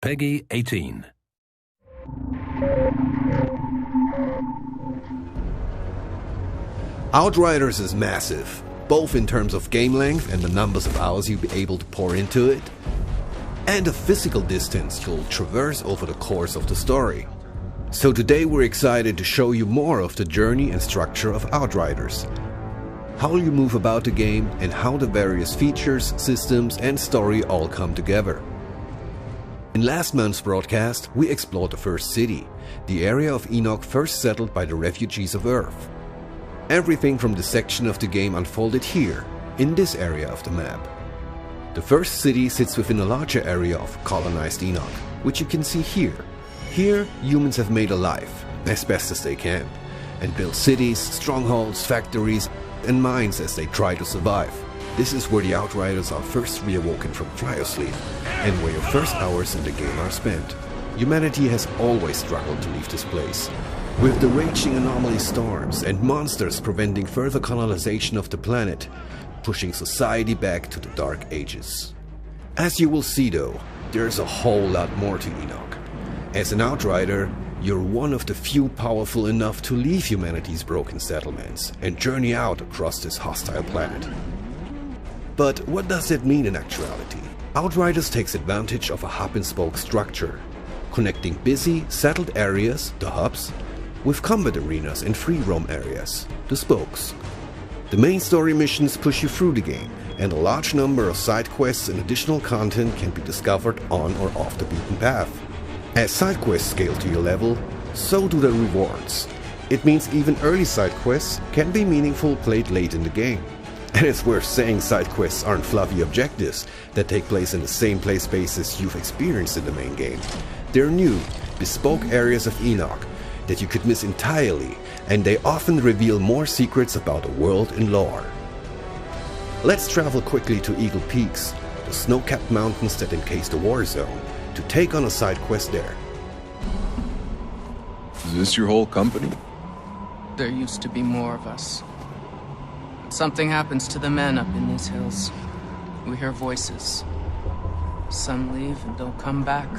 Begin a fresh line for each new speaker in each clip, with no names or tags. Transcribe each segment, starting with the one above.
Peggy 18.
Outriders is massive, both in terms of game length and the numbers of hours you'll be able to pour into it, and the physical distance you'll traverse over the course of the story. So today we're excited to show you more of the journey and structure of Outriders, how you move about the game, and how the various features, systems and story all come together. In last month's broadcast, we explored the first city, the area of Enoch first settled by the refugees of Earth. Everything from this section of the game unfolded here, in this area of the map. The first city sits within a larger area of colonized Enoch, which you can see here. Here, humans have made a life, as best as they can, and built cities, strongholds, factories, and mines as they try to survive. This is where the Outriders are first reawoken from cryosleep, and where your first hours in the game are spent. Humanity has always struggled to leave this place, with the raging anomaly storms and monsters preventing further colonization of the planet, pushing society back to the Dark Ages. As you will see though, there's a whole lot more to Enoch. As an Outrider, you're one of the few powerful enough to leave humanity's broken settlements and journey out across this hostile planet. But what does that mean in actuality? Outriders takes advantage of a hub-and-spoke structure, connecting busy, settled areas, the hubs, with combat arenas and free roam areas, the spokes. The main story missions push you through the game, and a large number of side quests and additional content can be discovered on or off the beaten path. As side quests scale to your level, so do the rewards. It means even early side quests can be meaningful played late in the game. And it's worth saying side quests aren't fluffy objectives that take place in the same play spaces you've experienced in the main game. They're new, bespoke areas of Enoch that you could miss entirely, and they often reveal more secrets about the world and lore. Let's travel quickly to Eagle Peaks, the snow-capped mountains that encase the war zone, to take on a side quest there.
Is this your whole company?
There used to be more of us. Something happens to the men up in these hills. We hear voices. Some leave and don't come back.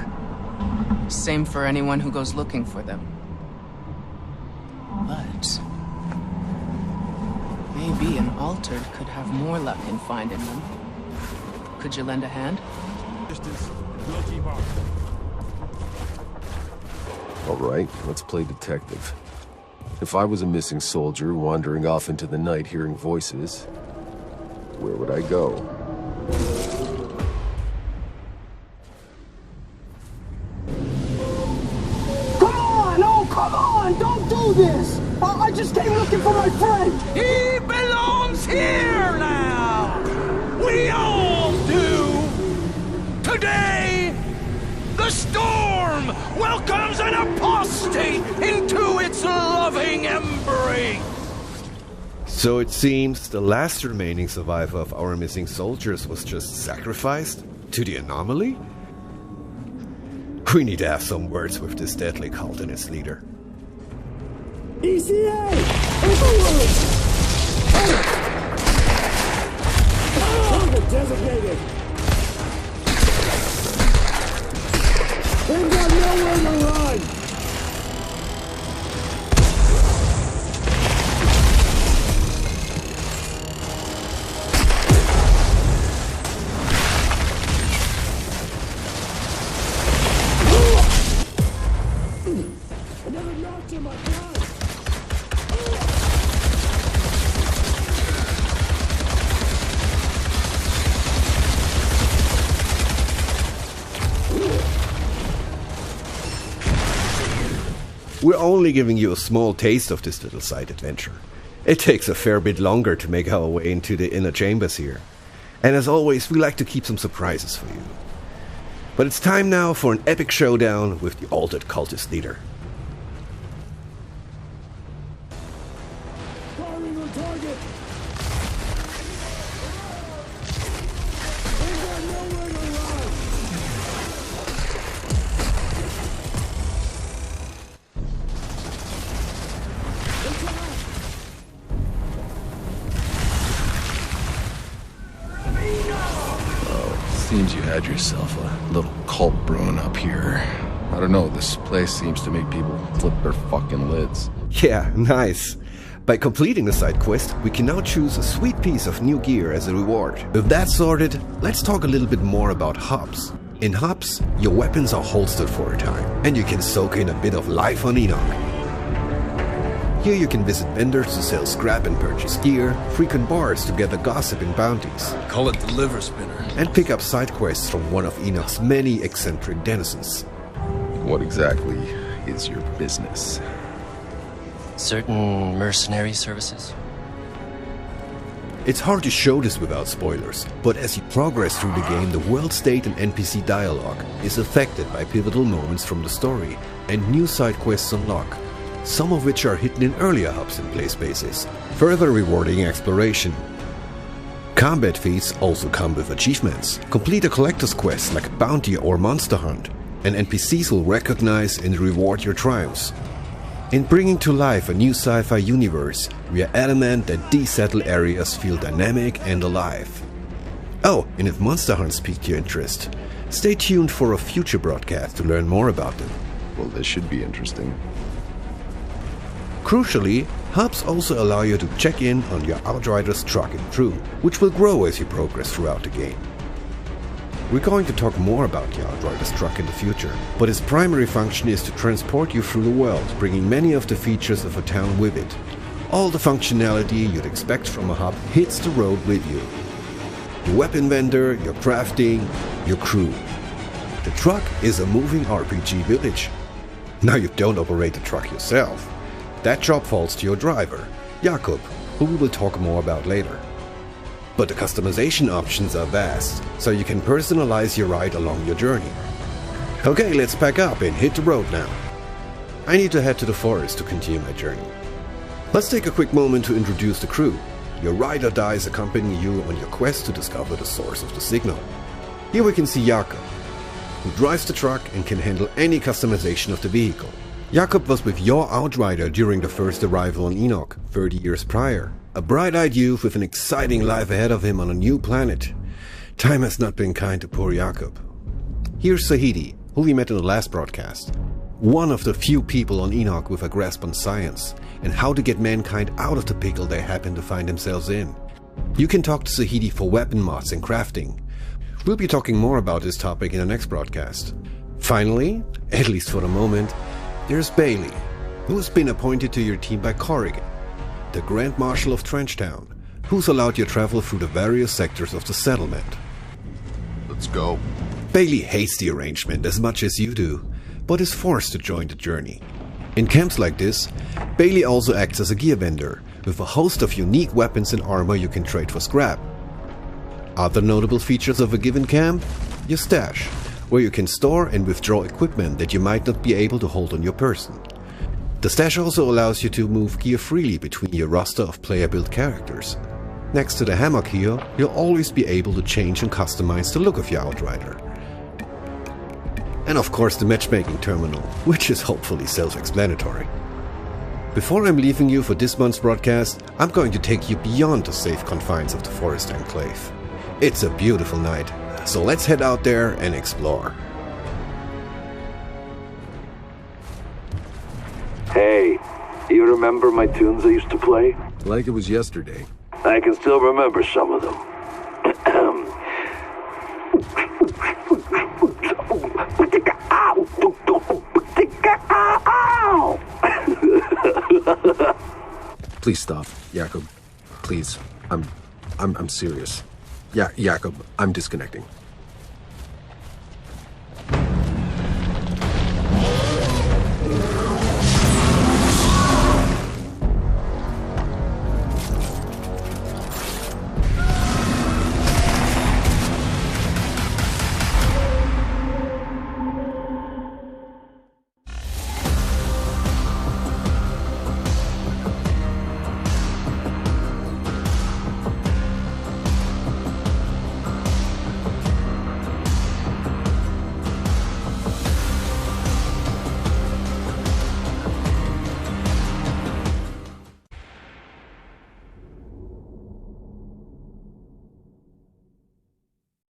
Same for anyone who goes looking for them. But maybe an altered could have more luck in finding them. Could you lend a hand?
All right, let's play detective. If I was a missing soldier wandering off into the night hearing voices, where would I go?
Come on! Oh, come on! Don't do this! I just came looking for my friend!
He belongs here now! We all do! Today, the storm welcomes an apostate into its loving embrace!
So it seems the last remaining survivor of our missing soldiers was just sacrificed to the anomaly? We need to have some words with this deadly cult and its leader.
ECA! Target designated! They've got nowhere to run! Another notch in my gun!
We're only giving you a small taste of this little side adventure. It takes a fair bit longer to make our way into the inner chambers here. And as always, we like to keep some surprises for you. But it's time now for an epic showdown with the altered cultist leader.
Firing on target! They've got nowhere to run!
Seems you had yourself a little
cult brewing up here. I don't know, this place seems to make people flip their fucking lids.
Yeah, nice. By completing the side quest, we can now choose a sweet piece of new gear as a reward. With that sorted, let's talk a little bit more about hubs. In hubs, your weapons are holstered for a time, and you can soak in a bit of life on Enoch. Here you can visit vendors to sell scrap and purchase gear, frequent bars to gather gossip and bounties,
Call it the liver spinner.
and pick up side quests from one of Enoch's many eccentric denizens.
What exactly is your business?
Certain mercenary services?
It's hard to show this without spoilers, but as you progress through the game, the world state and NPC dialogue is affected by pivotal moments from the story, and new side quests unlock, some of which are hidden in earlier hubs and play spaces, further rewarding exploration. Combat feats also come with achievements. Complete a collector's quest like a bounty or monster hunt, and NPCs will recognize and reward your triumphs. In bringing to life a new sci-fi universe, we are adamant that these settled areas feel dynamic and alive. Oh, and if monster hunts piqued your interest, stay tuned for a future broadcast to learn more about them.
Well, this should be interesting.
Crucially, hubs also allow you to check in on your Outriders truck and crew, which will grow as you progress throughout the game. We're going to talk more about the Outriders truck in the future, but its primary function is to transport you through the world, bringing many of the features of a town with it. All the functionality you'd expect from a hub hits the road with you. Your weapon vendor, your crafting, your crew. The truck is a moving RPG village. Now you don't operate the truck yourself. That job falls to your driver, Jakob, who we will talk more about later. But the customization options are vast, so you can personalize your ride along your journey. Okay, let's pack up and hit the road now. I need to head to the forest to continue my journey. Let's take a quick moment to introduce the crew. Your ride or die is accompanying you on your quest to discover the source of the signal. Here we can see Jakob, who drives the truck and can handle any customization of the vehicle. Jakob was with your Outrider during the first arrival on Enoch, 30 years prior. A bright-eyed youth with an exciting life ahead of him on a new planet. Time has not been kind to poor Jakob. Here's Sahidi, who we met in the last broadcast. One of the few people on Enoch with a grasp on science and how to get mankind out of the pickle they happen to find themselves in. You can talk to Sahidi for weapon mods and crafting. We'll be talking more about this topic in the next broadcast. Finally, at least for the moment, there's Bailey, who has been appointed to your team by Corrigan, the Grand Marshal of Trenchtown, who's allowed you travel through the various sectors of the settlement.
Let's go.
Bailey hates the arrangement as much as you do, but is forced to join the journey. In camps like this, Bailey also acts as a gear vendor, with a host of unique weapons and armor you can trade for scrap. Other notable features of a given camp? Your stash, where you can store and withdraw equipment that you might not be able to hold on your person. The stash also allows you to move gear freely between your roster of player-built characters. Next to the hammock here, you'll always be able to change and customize the look of your Outrider. And of course the matchmaking terminal, which is hopefully self-explanatory. Before I'm leaving you for this month's broadcast, I'm going to take you beyond the safe confines of the Forest Enclave. It's a beautiful night, so let's head out there and explore.
Hey, you remember my tunes I used to play?
Like it was yesterday.
I can still remember some of them.
Please stop, Jakob. Please. I'm serious. Yeah, Jakob, I'm disconnecting.